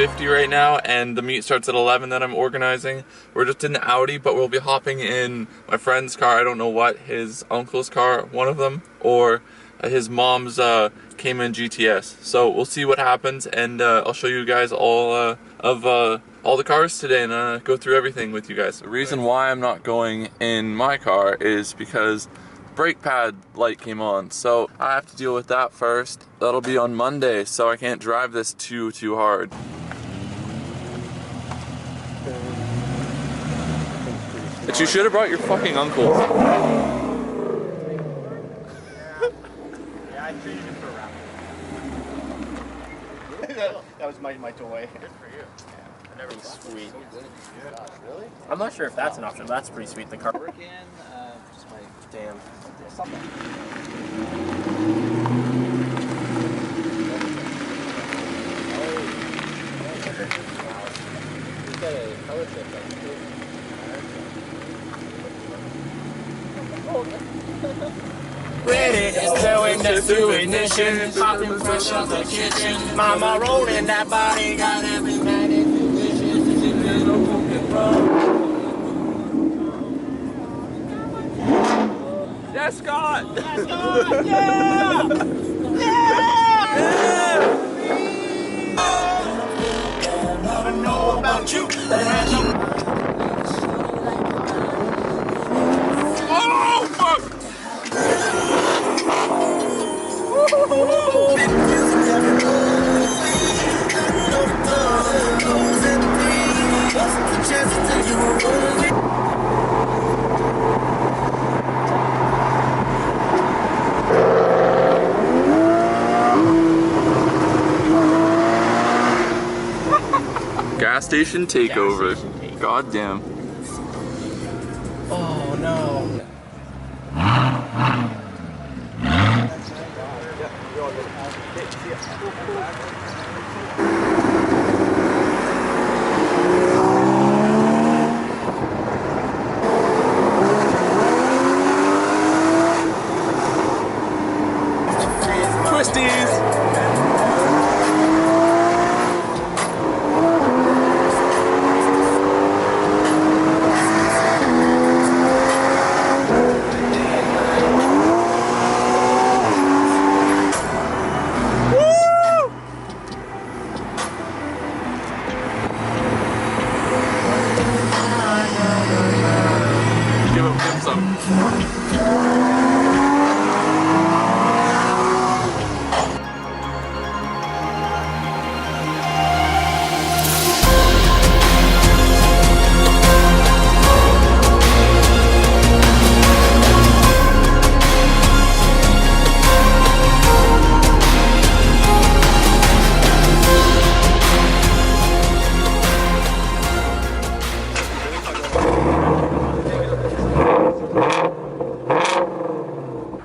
10:50 right now, and the meet starts at 11 that I'm organizing. We're just in the Audi, but we'll be hopping in my friend's car. I don't know what, his uncle's car, one of them, or his mom's Cayman GTS. So we'll see what happens, and I'll show you guys all of all the cars today and go through everything with you guys. The reason why I'm not going in my car is because brake pad light came on, so I have to deal with that first. That'll be on Monday, so I can't drive this too hard. But you should have brought your fucking uncle. Yeah, I treated him for a wrap. That was my toy. Good for you. Yeah, never sweet. Really? I'm not sure if that's an option. That's pretty sweet. The car. Just my damn. Ready, going to ignition, popping fresh off the kitchen. Mama rolling that body, got everybody wishes to see little broken road. Yes, Scott! Yes, God! Yeah! Yeah! Never know about you, but I know. Oh, fuck! Gas station takeover. God damn. Oh no. Twisties! Give him some.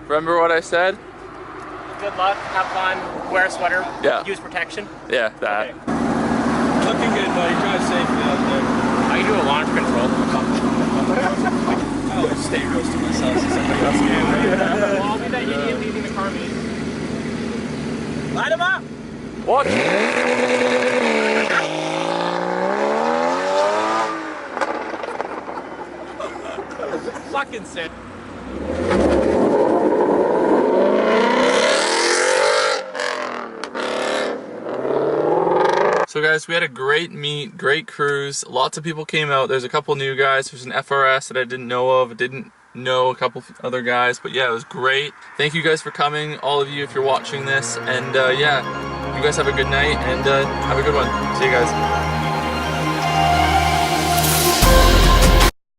Remember what I said? Good luck, have fun, wear a sweater, Yeah. use protection. Yeah, that. Okay. Looking good, buddy. Drive safely out there. I can do a launch control. I always stay close to myself so somebody else can. Well, I'll be that idiot leaving the car meet. Light him up! Watch! Fucking sit. So guys, we had a great meet, great cruise. Lots of people came out. There's a couple new guys. There's an FRS that I didn't know of. Didn't know a couple other guys, but yeah, it was great. Thank you guys for coming, all of you, if you're watching this. And yeah, you guys have a good night and have a good one. See you guys.